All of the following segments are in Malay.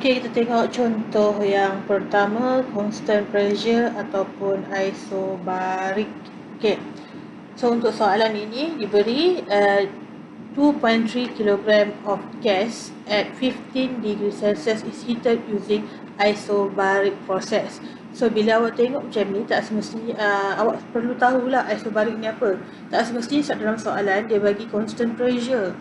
Okey, kita tengok contoh yang pertama, constant pressure ataupun isobarik. Okey. So untuk soalan ini diberi 2.3 kg of gas at 15 degree Celsius is heated using isobaric process. So bila awak tengok macam ni, tak semestinya awak perlu tahulah isobarik ni apa. Tak semestinya dalam soalan dia bagi constant pressure.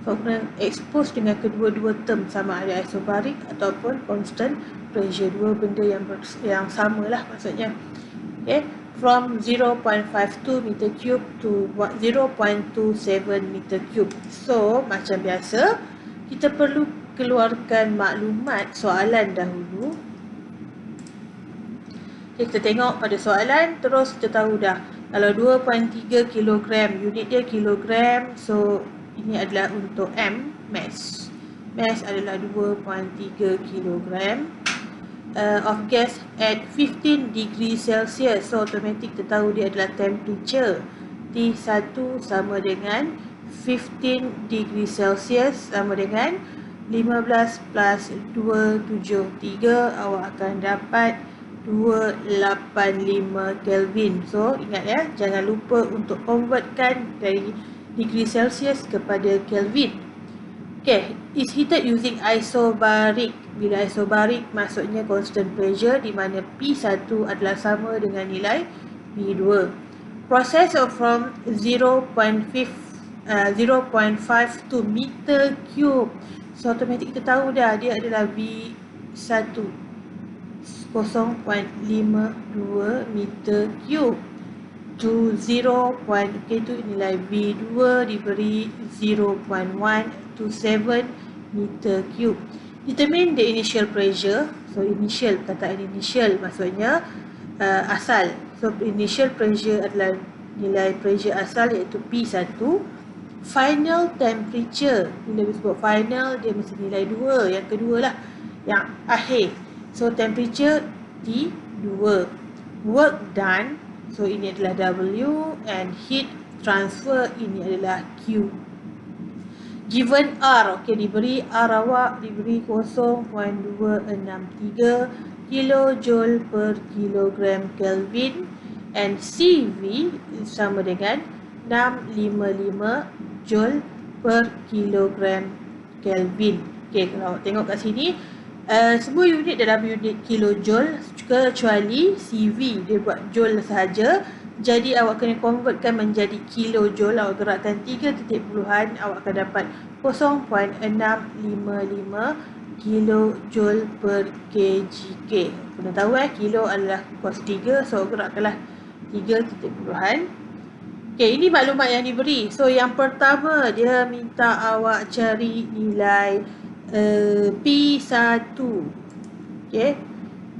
So kena expose dengan kedua-dua term, sama ada isobarik ataupun constant pressure. Dua benda yang sama lah maksudnya. Okay. From 0.52 meter cube to 0.27 meter cube. So, macam biasa, kita perlu keluarkan maklumat soalan dahulu. Okay, kita tengok pada soalan, terus kita tahu dah. Kalau 2.3 kg, unit dia kilogram, so ini adalah untuk M, mass. Mass adalah 2.3 kg. Of gas at 15 degree Celsius. So automatic kita tahu dia adalah temperature. T1 sama dengan 15 degree Celsius sama dengan 15 plus 273. Awak akan dapat 285 Kelvin. So ingat ya, jangan lupa untuk convertkan dari degree Celsius kepada Kelvin. Okay, is heated using isobaric. Bila isobaric maksudnya constant pressure di mana P1 adalah sama dengan nilai P2. Process from 0.52 meter cube. So automatic kita tahu dah dia adalah V1 0.52 meter cube to 0. Okay, itu nilai V2 diberi 0.127 meter cube. Determine the initial pressure. So initial, perkataan initial maksudnya asal. So initial pressure adalah nilai pressure asal iaitu P1. Final temperature, bila disebut final dia mesti nilai 2, yang kedua lah, yang akhir. So temperature T2. Work done, so ini adalah W, and heat transfer ini adalah Q. Given R, okay, diberi R awak diberi 0.263 kilojoule per kilogram Kelvin, and CV sama dengan 655 joule per kilogram Kelvin. Okay, kalau awak tengok kat sini, semua unit dalam unit kilojoule kecuali CV, dia buat joule sahaja. Jadi awak kena convertkan menjadi kilojoule. Awak gerakkan 3 titik puluhan, awak akan dapat 0.655 kilojoule per kgk. Kena tahu kilo adalah kuasa 3, so gerakkanlah 3 titik puluhan. Okay, ini maklumat yang diberi. So yang pertama dia minta awak cari nilai P1. Okay,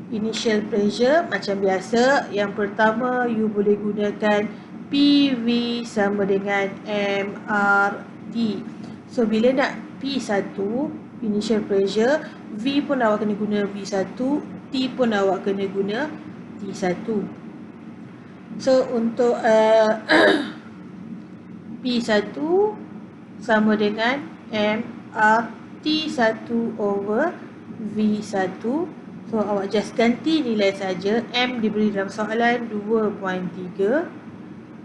initial pressure macam biasa. Yang pertama you boleh gunakan PV sama dengan MRT. So bila nak P1 initial pressure, V pun awak kena guna V1, T pun awak kena guna T1. So untuk P1 sama dengan MRT1 over V1. So awak just ganti nilai saja. M diberi dalam soalan 2.3,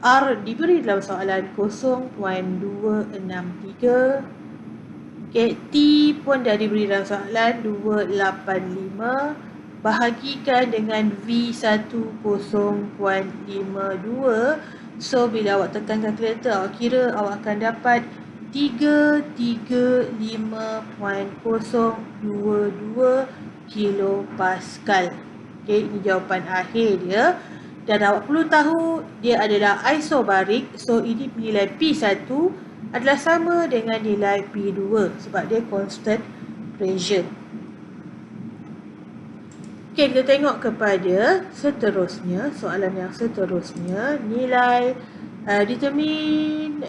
R diberi dalam soalan 0.263. Okay, T pun dah diberi dalam soalan 285. Bahagikan dengan V1 0.52. So bila awak tekan kalkulator, awak kira awak akan dapat 335.022 kilopascal. Okay, ini jawapan akhir dia. Dan awak perlu tahu dia adalah isobaric. So ini nilai P1 adalah sama dengan nilai P2 sebab dia constant pressure. Okay, kita tengok kepada seterusnya. Soalan yang seterusnya, nilai determine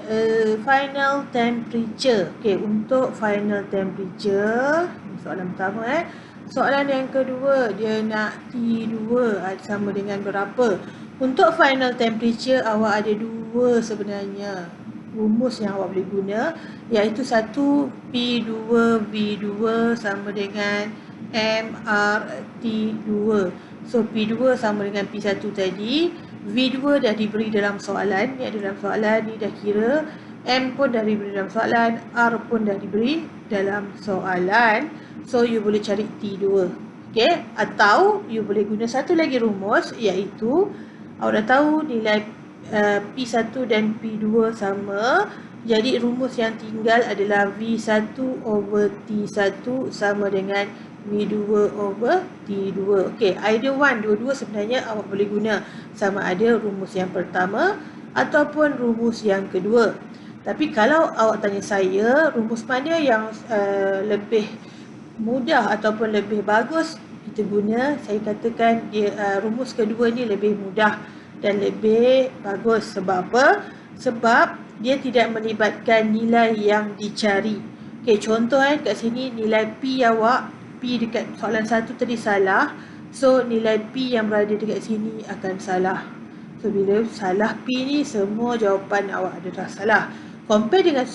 final temperature. Okay, untuk final temperature, soalan pertama Soalan yang kedua, dia nak T2 sama dengan berapa? Untuk final temperature, awak ada dua sebenarnya rumus yang awak boleh guna, iaitu satu P2V2 sama dengan MRT2. So P2 sama dengan P1 tadi. V2 dah diberi dalam soalan. Ni ada dalam soalan, ni dah kira. M pun dah diberi dalam soalan. R pun dah diberi dalam soalan. So you boleh cari T2. Okay. Atau you boleh guna satu lagi rumus, iaitu awak dah tahu nilai P1 dan P2 sama. Jadi rumus yang tinggal adalah V1 over T1 sama dengan V2 over T2. Okey, either one, dua-dua sebenarnya awak boleh guna. Sama ada rumus yang pertama ataupun rumus yang kedua. Tapi kalau awak tanya saya, rumus mana yang lebih mudah ataupun lebih bagus kita guna, saya katakan dia rumus kedua ni lebih mudah dan lebih bagus. Sebab apa? Sebab dia tidak melibatkan nilai yang dicari. Okey, contoh kat sini nilai P awak, P dekat soalan 1 tadi salah. So nilai P yang berada dekat sini akan salah. So bila salah P ni, semua jawapan awak adalah salah. Compare dengan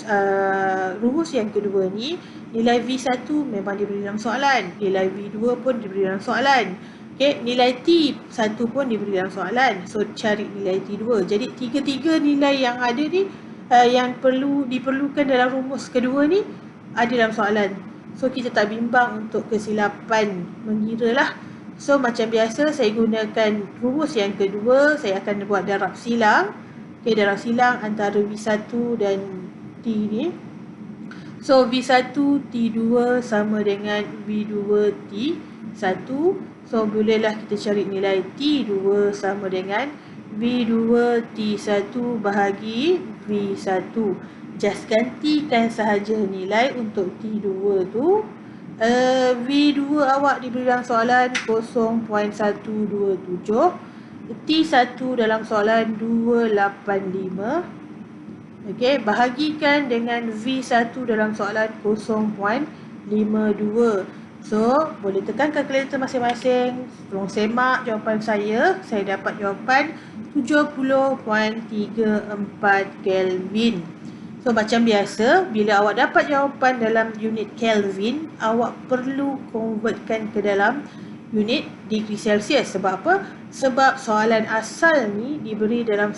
rumus yang kedua ni, nilai V1 memang diberi dalam soalan, nilai V2 pun diberi dalam soalan. Okay, nilai T1 pun diberi dalam soalan. So cari nilai T2. Jadi tiga-tiga nilai yang ada ni, yang diperlukan dalam rumus kedua ni ada dalam soalan. So kita tak bimbang untuk kesilapan mengira lah. So macam biasa saya gunakan rumus yang kedua, saya akan buat darab silang. Okay, darab silang antara V1 dan T ni. So V1 T2 sama dengan V2 T1. So bolehlah kita cari nilai T2 sama dengan V2 T1 bahagi V1. Just gantikan sahaja nilai untuk T2 tu. V2 awak diberi dalam soalan 0.127. T1 dalam soalan 285. Okey, bahagikan dengan V1 dalam soalan 0.52. So, boleh tekan kalkulator masing-masing. Tolong semak jawapan saya. Saya dapat jawapan 70.34 Kelvin. So, macam biasa, bila awak dapat jawapan dalam unit Kelvin, awak perlu convertkan ke dalam unit degree Celsius. Sebab apa? Sebab soalan asal ni diberi dalam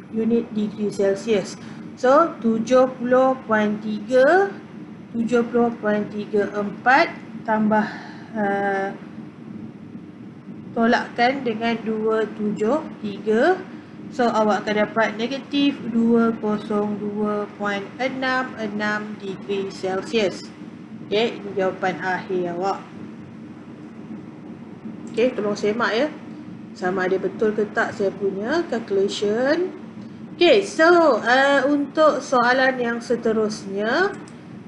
unit degree Celsius. So, 70.34 tambah tolakkan dengan 273. So awak akan dapat negatif 202.66 degree Celsius. Okay, ini jawapan akhir awak. Okay, tolong semak ya, sama ada betul ke tak saya punya calculation. Okay, so untuk soalan yang seterusnya,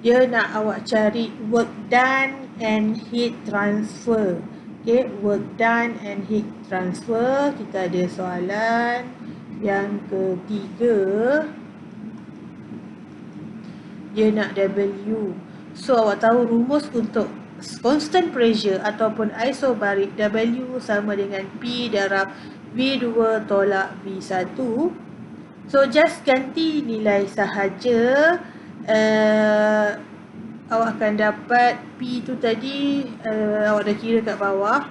dia nak awak cari work done and heat transfer. Okay, work done and heat transfer. Kita ada soalan yang ketiga. Dia nak W. So awak tahu rumus untuk constant pressure ataupun isobarik, W sama dengan P darab V2 tolak V1. So just ganti nilai sahaja. Awak akan dapat P tu tadi, awak dah kira kat bawah,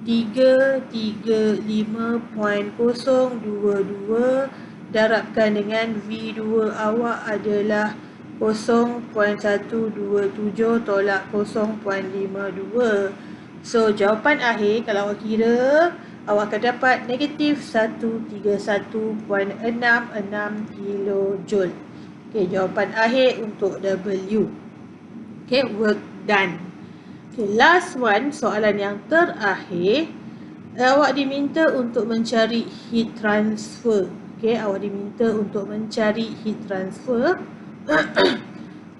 335.022 darabkan dengan V2 awak adalah 0.127 tolak 0.52. So jawapan akhir kalau awak kira, awak akan dapat negatif 131.66 kilojoule. Okay, jawapan akhir untuk W. Okay, work done. Okay, last one, soalan yang terakhir. Awak diminta untuk mencari heat transfer. Okay, awak diminta untuk mencari heat transfer.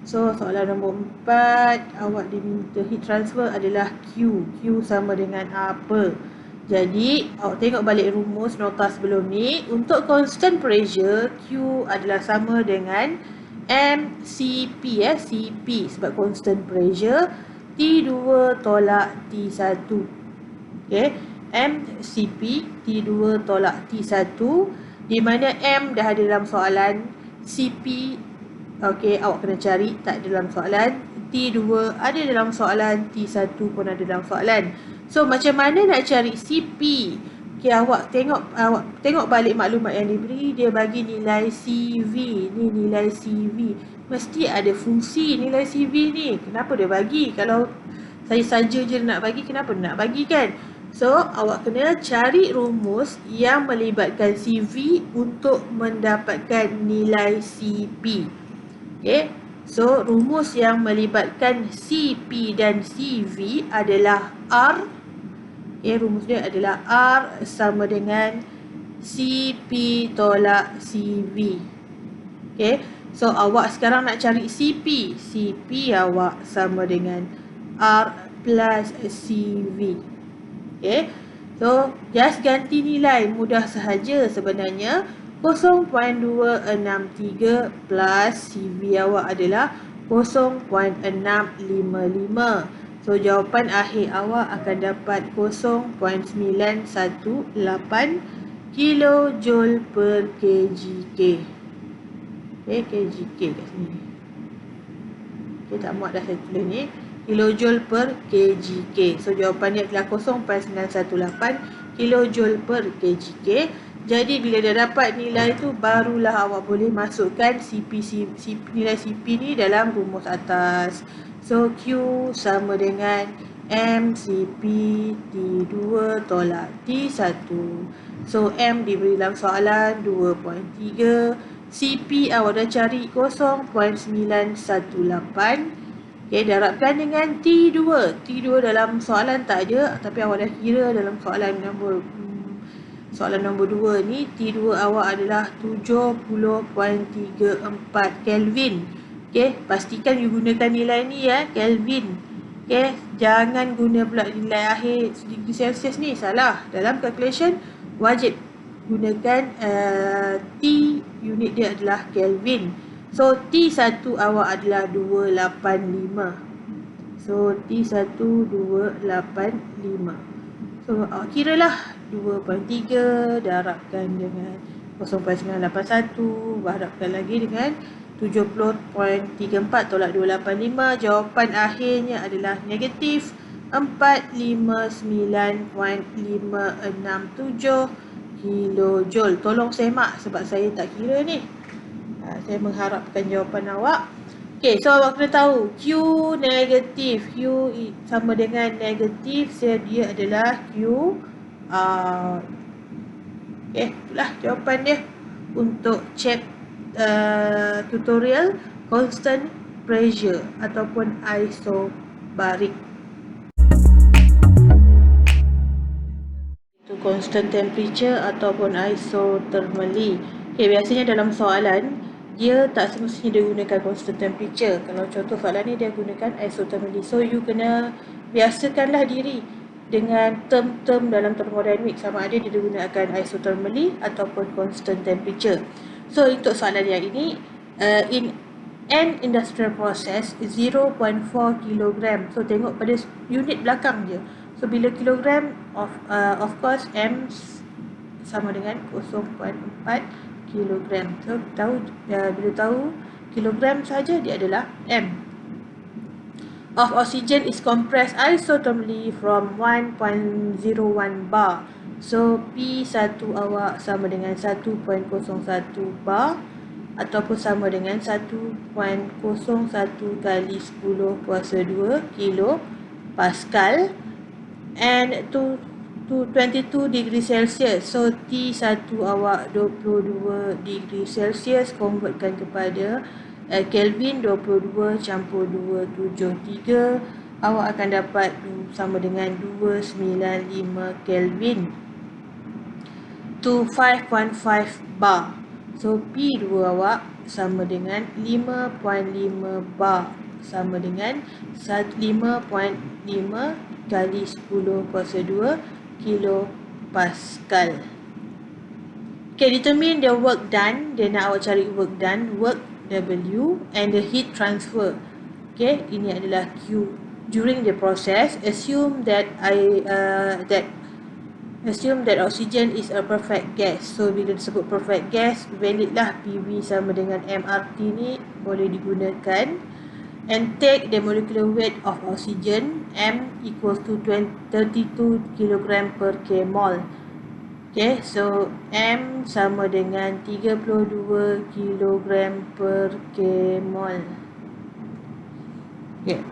So, soalan nombor 4, awak diminta heat transfer adalah Q. Q sama dengan apa? Jadi, awak tengok balik rumus nota sebelum ni. Untuk constant pressure, Q adalah sama dengan MCP, CP sebab constant pressure, T2 tolak T1. Okay, MCP, T2 tolak T1, di mana M dah ada dalam soalan, CP Okey, awak kena cari, tak dalam soalan. T2 ada dalam soalan, T1 pun ada dalam soalan. So macam mana nak cari CP? Okey, awak tengok balik maklumat yang diberi, dia bagi nilai CV. Ni nilai CV. Mesti ada fungsi nilai CV ni. Kenapa dia bagi? Kalau saya saja je nak bagi, kenapa nak bagi kan? So, awak kena cari rumus yang melibatkan CV untuk mendapatkan nilai CP. Okay. So, rumus yang melibatkan CP dan CV adalah R. Okay, rumus dia adalah R sama dengan CP tolak CV. Okay. So, awak sekarang nak cari CP. CP awak sama dengan R plus CV. Okay. So, just ganti nilai. Mudah sahaja sebenarnya. 0.263 plus CV awak adalah 0.655. So, jawapan akhir awak akan dapat 0.918 kilojoule per kgk. Okay, kgk kat sini. Okay, tak muat dah saya tulis ni. Kilojoule per kgk. So, jawapan dia adalah 0.918 kilojoule per kgk. Jadi, bila dah dapat nilai tu, barulah awak boleh masukkan nilai CP ni dalam rumus atas. So, Q sama dengan MCP T2 tolak T1. So, M diberi dalam soalan 2.3. CP awak dah cari 0.918. Okay, darabkan dengan T2. T2 dalam soalan tak ada, tapi awak dah kira dalam soalan nombor 2 ni. T2 awak adalah 70.34 Kelvin. Okay, pastikan you gunakan nilai ni ya, Kelvin. Okay, jangan guna pula nilai akhir degree Celsius ni, salah. Dalam calculation wajib gunakan T, unit dia adalah Kelvin. So, T1 awak adalah 285. So, T1 285. So, awak kira lah 2.3 darabkan dengan 0.981, darabkan lagi dengan 70.34 tolak 285. Jawapan akhirnya adalah negatif 459.567 kilojoule. Tolong semak sebab saya tak kira ni. Saya mengharapkan jawapan awak. Okay, so awak kena tahu Q negatif. Q sama dengan negatif, so dia adalah Q R. Okay, itulah jawapan dia untuk check tutorial constant pressure ataupun isobarik. Itu constant temperature ataupun isothermally. Okay, biasanya dalam soalan dia tak semestinya dia gunakan constant temperature. Kalau contoh soalan ni dia gunakan isothermally. So, you kena biasakanlah diri dengan term-term dalam thermodynamic, sama ada dia gunakan isothermally ataupun constant temperature. So, untuk soalan yang ini, in an industrial process 0.4 kg. So, tengok pada unit belakang je. So, bila kilogram, of course, M sama dengan 0.4 kilogram. So, bila tahu kilogram saja, dia adalah M. Of oxygen is compressed isothermally from 1.01 bar. So, P1 awak sama dengan 1.01 bar ataupun sama dengan 1.01 kali 10 kuasa 2 kilo Pascal, and to 22 degree Celsius. So, T1 awak 22 degree Celsius, convertkan kepada Kelvin, 22 campur 273. Awak akan dapat sama dengan 295 Kelvin to 5.5 bar. So, P2 awak sama dengan 5.5 bar, sama dengan 5.5 kali 10 kuasa 2 kilo Pascal. Okay, determine the work done. Dia nak awak cari work done, work W, and the heat transfer. Okay, ini adalah Q. During the process, assume that Assume that oxygen is a perfect gas. So bila disebut perfect gas, valid lah PV sama dengan MRT ni boleh digunakan. And take the molecular weight of oxygen, M equals to 32 kg per kmol. Okay, so M sama dengan 32 kg per kmol. Okay.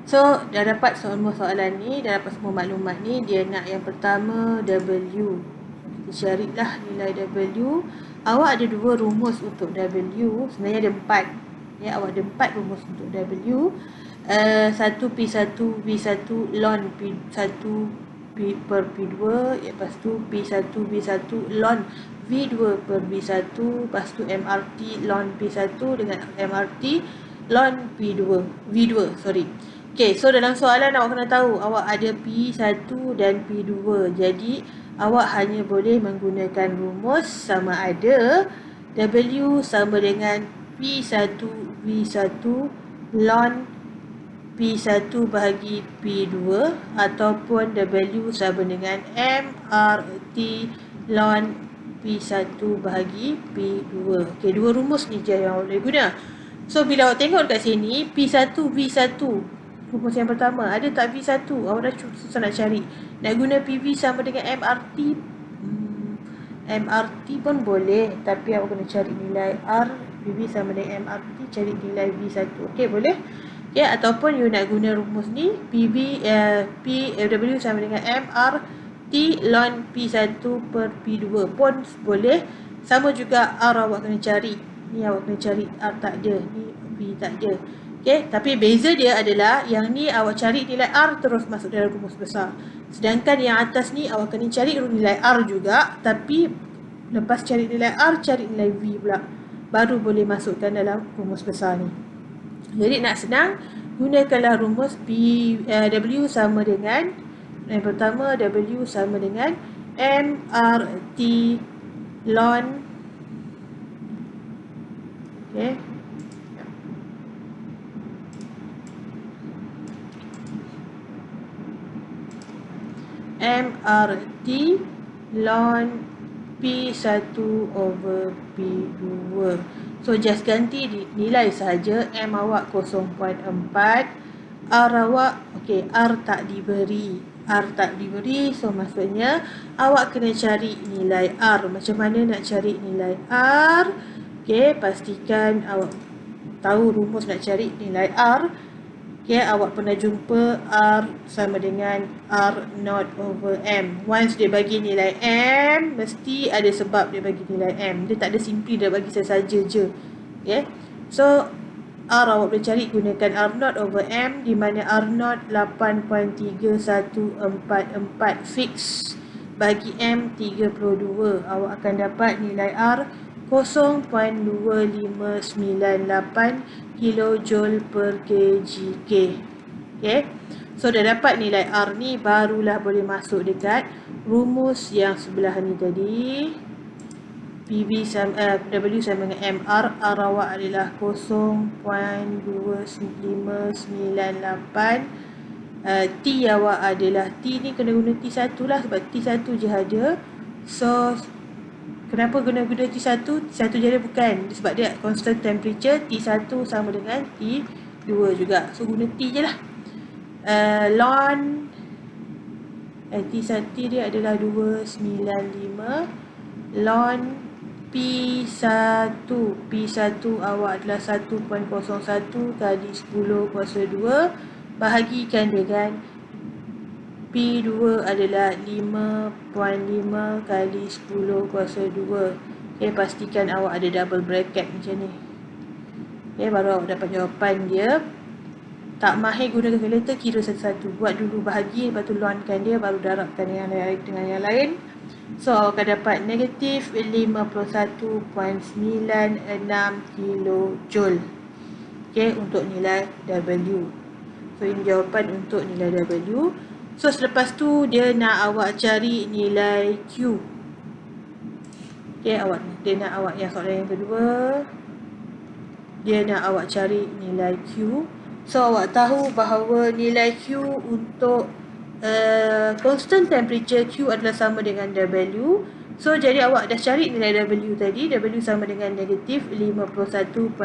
So, dah dapat semua soalan ni, dah dapat semua maklumat ni. Dia nak yang pertama W. Kita carilah nilai W. Awak ada 2 rumus untuk W. Sebenarnya ada 4. Ya, awak ada 4 rumus untuk W. 1P1 V1 ln P1 per P2. Lepas tu P1 V1 ln V2 per V1. Lepas tu MRT ln P1 dengan MRT ln V2. Okay, so dalam soalan awak kena tahu awak ada P1 dan P2. Jadi, awak hanya boleh menggunakan rumus sama ada W sama dengan P1 V1 ln P1 bahagi P2 ataupun W sama dengan MRT ln P1 bahagi P2. Okay, 2 rumus ni je yang awak boleh guna. So, bila awak tengok dekat sini, P1 V1, rumus yang pertama, ada tak V1? Awak dah susah nak cari. Nak guna PV sama dengan MRT. MRT pun boleh, tapi awak kena cari nilai R. PV sama dengan MRT, cari nilai V1. Okey, boleh? Okay, ataupun you nak guna rumus ni, PW sama dengan MRT ln P1 per P2 pun boleh. Sama juga R awak kena cari. Ni awak kena cari R tak ada, ni P tak ada. Okay, tapi beza dia adalah yang ni awak cari nilai R terus masuk dalam rumus besar. Sedangkan yang atas ni awak kena cari nilai R juga, tapi lepas cari nilai R, cari nilai V pula. Baru boleh masukkan dalam rumus besar ni. Jadi nak senang, gunakanlah rumus W sama dengan, yang pertama W sama dengan MRT ln, okay, MRT ln P1 over P2. So, just ganti nilai saja. M awak 0.4. R awak, okay, R tak diberi. So, maksudnya awak kena cari nilai R. Macam mana nak cari nilai R? Okay, pastikan awak tahu rumus nak cari nilai R. Okay, awak pernah jumpa R sama dengan R0 over M. Once dia bagi nilai M, mesti ada sebab dia bagi nilai M. Dia tak ada simply dia bagi saja je. Okay, so R awak boleh cari gunakan R0 over M, di mana R0 8.3144 fix, bagi M 32. Awak akan dapat nilai R 0.2598 kilojoule per kg. Okay, so dah dapat nilai R ni, barulah boleh masuk dekat rumus yang sebelah ni tadi. W sama dengan MR. R awak adalah 0.2598. T awak adalah, T ni kena guna T1 lah, sebab T1 je ada. So, kenapa guna T1? T1 je ada bukan, sebab dia constant temperature. T1 sama dengan T2 juga. So, guna T je lah. Ln T1 dia adalah 295 ln P1 awak adalah 1.01 kali 10 kuasa 2, bahagikan dengan P2 adalah 5.5 kali 10 kuasa 2. Okay, pastikan awak ada double bracket macam ni. Okay, baru awak dapat jawapan dia. Tak mahir guna kalkulator, kira satu-satu. Buat dulu bahagi, lepas tu lonkan dia, baru darabkan dengan yang lain. So, awak akan dapat negatif 51.96 kilojoule. Okay, untuk nilai W. So, ini jawapan untuk nilai W. So, selepas tu, dia nak awak cari nilai Q. Okay, dia nak awak, yang soalan yang kedua, dia nak awak cari nilai Q. So, awak tahu bahawa nilai Q untuk constant temperature Q adalah sama dengan W. So, jadi awak dah cari nilai W tadi. W sama dengan negatif 51.96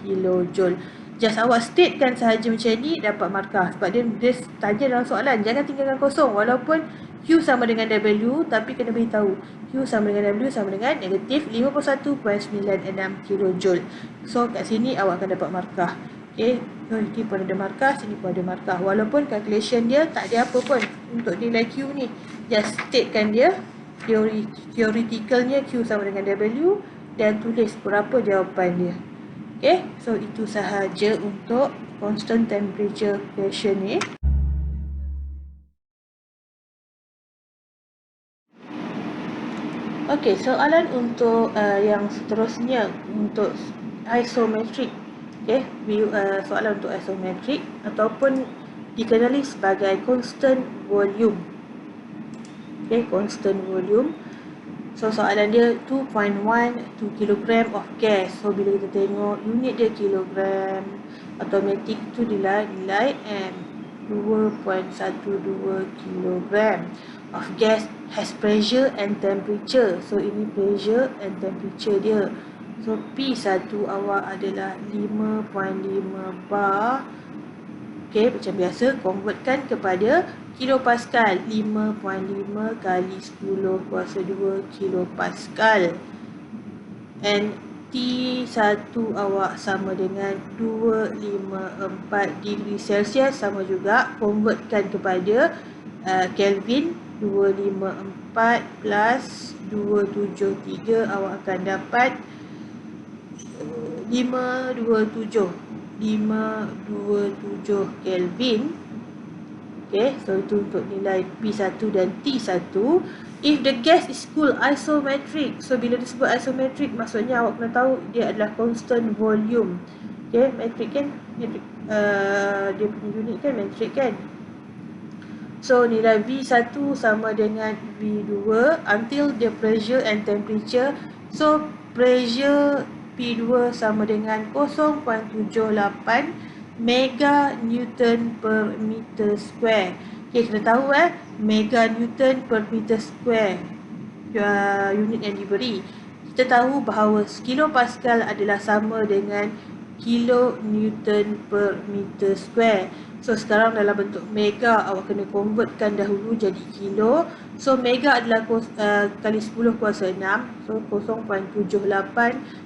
kilojoule. Just awak statekan sahaja macam ni, dapat markah. Sebab dia tanya dalam soalan. Jangan tinggalkan kosong. Walaupun Q sama dengan W, tapi kena beritahu. Q sama dengan W sama dengan negatif 51.96 kilojoule. So, kat sini awak akan dapat markah. Okay, so sini pun ada markah, sini pun ada markah. Walaupun calculation dia tak ada apa pun untuk nilai Q ni. Just statekan dia, theoreticalnya Q sama dengan W dan tulis berapa jawapan dia. Okay, so itu sahaja untuk constant temperature question ni. Okay, soalan untuk yang seterusnya untuk isometric. Okay, soalan untuk isometric ataupun dikenali sebagai constant volume. Okay, constant volume. So, soalan dia 2.1 kg of gas. So, bila kita tengok unit dia kilogram, automatic tu nilai M. 2.12 kg of gas has pressure and temperature. So, ini pressure and temperature dia. So, P1 awak adalah 5.5 bar. Okay, macam biasa, convertkan kepada kilopascal. 5.5 kali 10 kuasa 2 kilopascal. And T1 awak sama dengan 254 degree Celsius. Sama juga, convertkan kepada Kelvin. 254 plus 273 awak akan dapat 527 Kelvin. Okay, so itu untuk nilai P1 dan T1. If the gas is cool, isometric. So, bila disebut isometric, maksudnya awak kena tahu dia adalah constant volume. Okay, metric kan? Metric, dia punya unit kan metric kan? So, nilai V1 sama dengan V2 until the pressure and temperature. So, pressure P2 sama dengan 0.78 mega Newton per meter square. Okay, kita tahu mega Newton per meter square unit yang diberi. Kita tahu bahawa kilopascal adalah sama dengan kilo Newton per meter square. So, sekarang dalam bentuk mega, awak kena convertkan dahulu jadi kilo. So, mega adalah kali 10 kuasa 6. So, 0.78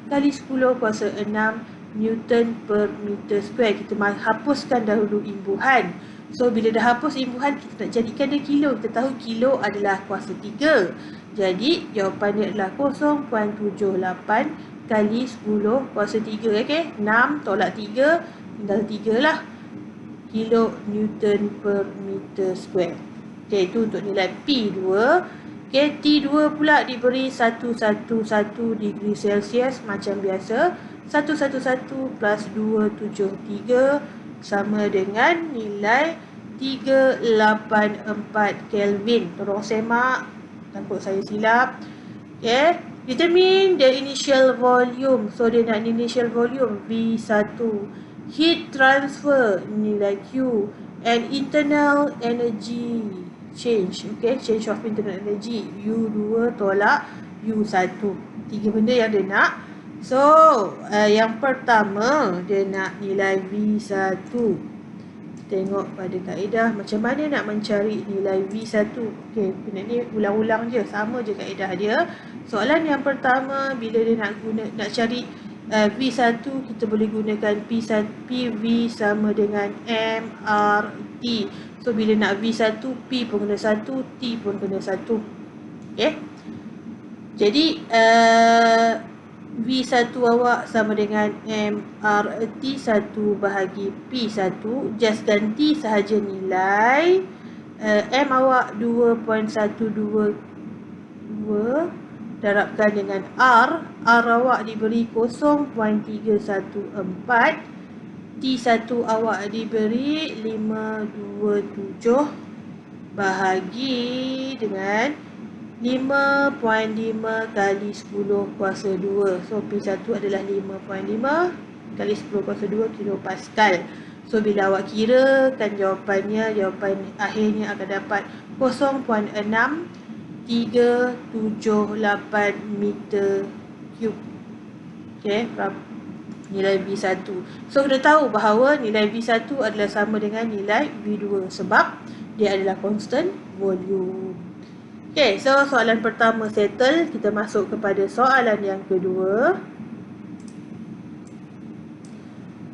kali 10 kuasa 6 Newton per meter square. Kita hapuskan dahulu imbuhan. So, bila dah hapus imbuhan, kita nak jadikan dia kilo. Kita tahu kilo adalah kuasa 3. Jadi, jawapan dia adalah 0.78 kali 10 kuasa 3. Okay? 6 tolak 3, tinggal 3 lah. Kilo Newton per meter square. Okay, itu untuk nilai P2. Okay, T2 pula diberi 111 degree Celsius macam biasa. 111 plus 273 sama dengan nilai 384 Kelvin. Tolong semak, takut saya silap. Okay, determine the initial volume. So, dia nak initial volume V1. Heat transfer nilai Q and internal energy change. Okay, change of internal energy U2 tolak U1. 3 benda yang dia nak. So, yang pertama dia nak nilai V1. Tengok pada kaedah macam mana nak mencari nilai V1. Okay, benda ni ulang-ulang je, sama je kaedah dia. Soalan yang pertama, bila dia nak cari V1, kita boleh gunakan PV sama dengan MRT. So, bila nak V1, P pun kena 1, T pun kena 1. Okay. Jadi, V1 awak sama dengan MRT 1 bahagi P1. Just ganti sahaja nilai. M awak 2.122 darabkan dengan R. R awak diberi 0.314. T1 awak diberi 527 bahagi dengan 5.5 kali 10 kuasa 2. So, P1 adalah 5.5 kali 10 kuasa 2 kilopascal. So bila awak kira kan jawapan akhirnya akan dapat 0.6378 meter cube. Okay, nilai V1. So kita tahu bahawa nilai V1 adalah sama dengan nilai V2 sebab dia adalah constant volume. Okay, so soalan pertama settle. Kita masuk kepada soalan yang kedua.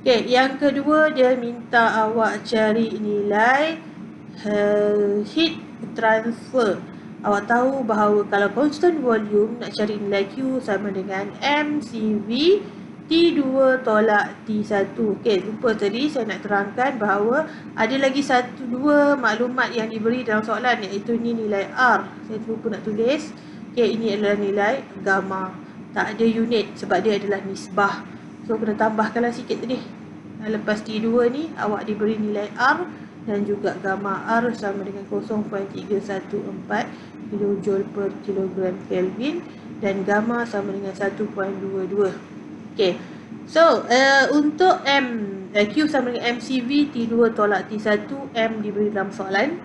Okay, yang kedua dia minta awak cari nilai heat transfer. Awak tahu bahawa kalau constant volume nak cari nilai Q sama dengan mCV T2 tolak T1. Okey, lupa tadi saya nak terangkan bahawa ada lagi dua maklumat yang diberi dalam soalan, iaitu ni nilai R. Saya lupa nak tulis. Okey, ini adalah nilai gamma. Tak ada unit sebab dia adalah nisbah. So kena tambahkanlah sikit tadi. Lepas T2 ni awak diberi nilai R dan juga gamma R sama dengan 0.314 kJ per kilogram Kelvin dan gamma sama dengan 1.22. Okay, so untuk Q sama dengan mCV T2 tolak T1, M diberi dalam soalan.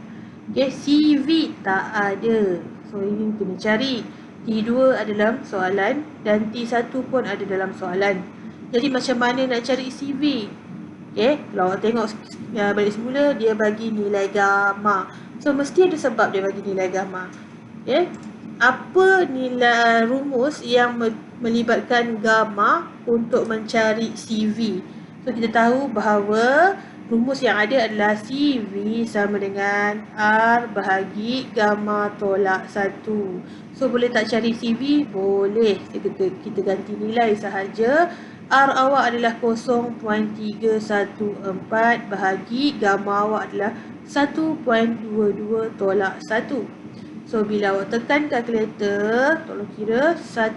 Okay, CV tak ada. So ini kena cari. T2 ada dalam soalan dan T1 pun ada dalam soalan. Jadi macam mana nak cari CV? Okay, kalau awak tengok balik semula, dia bagi nilai gamma. So mesti ada sebab dia bagi nilai gamma. Okay, apa nilai rumus yang melibatkan gamma untuk mencari CV? So kita tahu bahawa rumus yang ada adalah CV sama dengan R bahagi gamma tolak 1. So boleh tak cari CV? Boleh. Kita ganti nilai sahaja. R awak adalah 0.314 bahagi gamma awak adalah 1.22 tolak 1. So bila awak tekan kalkulator, tolong kira, saya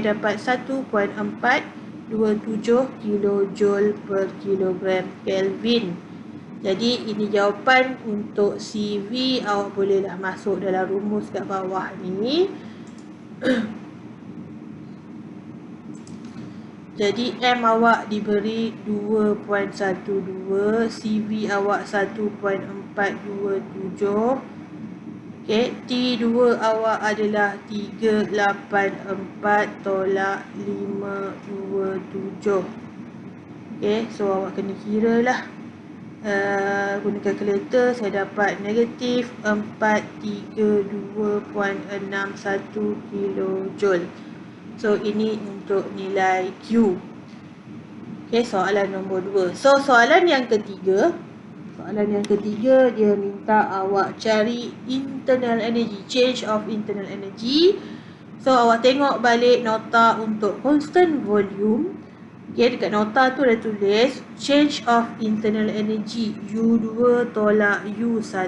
dapat 1.427 kJ per kilogram Kelvin. Jadi ini jawapan untuk CV. Awak bolehlah masuk dalam rumus kat bawah ni. Jadi M awak diberi 2.12, CV awak 1.427. Okay, T2 awak adalah 384 tolak 527. Okay, so awak kena kira lah. Guna kalkulator saya dapat negatif 432.61 kJ. So ini untuk nilai Q. Okay, soalan nombor 2. So soalan yang ketiga. Soalan yang ketiga dia minta awak cari internal energy, change of internal energy. So awak tengok balik nota untuk constant volume. Okay, dekat nota tu ada tulis change of internal energy U2 tolak U1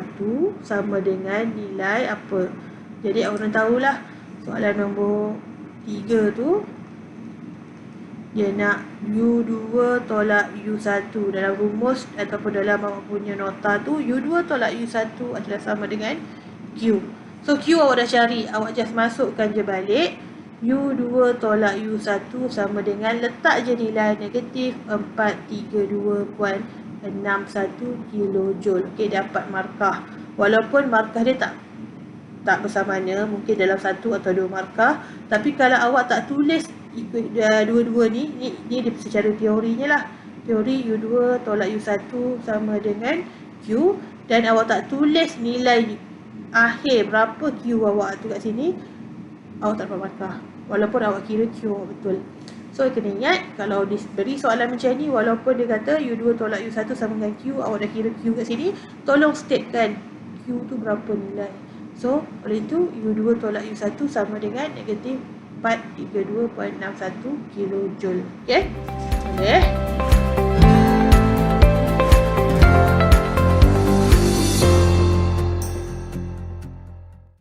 sama dengan nilai apa. Jadi awak kena tahulah soalan nombor 3 tu dia nak U2 tolak U1 dalam rumus ataupun dalam awak punya nota tu. U2 tolak U1 adalah sama dengan Q. So Q awak dah cari, awak just masukkan je balik. U2 tolak U1 sama dengan, letak je nilai negatif 432.61 kJ. Okay, dapat markah. Walaupun markah dia tak bersamanya, mungkin dalam 1 atau 2 markah. Tapi kalau awak tak tulis dua-dua ni dia secara teorinya lah. Teori U2 tolak U1 sama dengan Q, dan awak tak tulis nilai akhir berapa Q awak tu kat sini, awak tak dapat markah walaupun awak kira Q awak betul. So kena ingat, kalau diberi soalan macam ni, walaupun dia kata U2 tolak U1 sama dengan Q, awak dah kira Q kat sini, tolong statekan Q tu berapa nilai. So oleh itu U2 tolak U1 sama dengan negatif 432.61 kJ. Okay, boleh.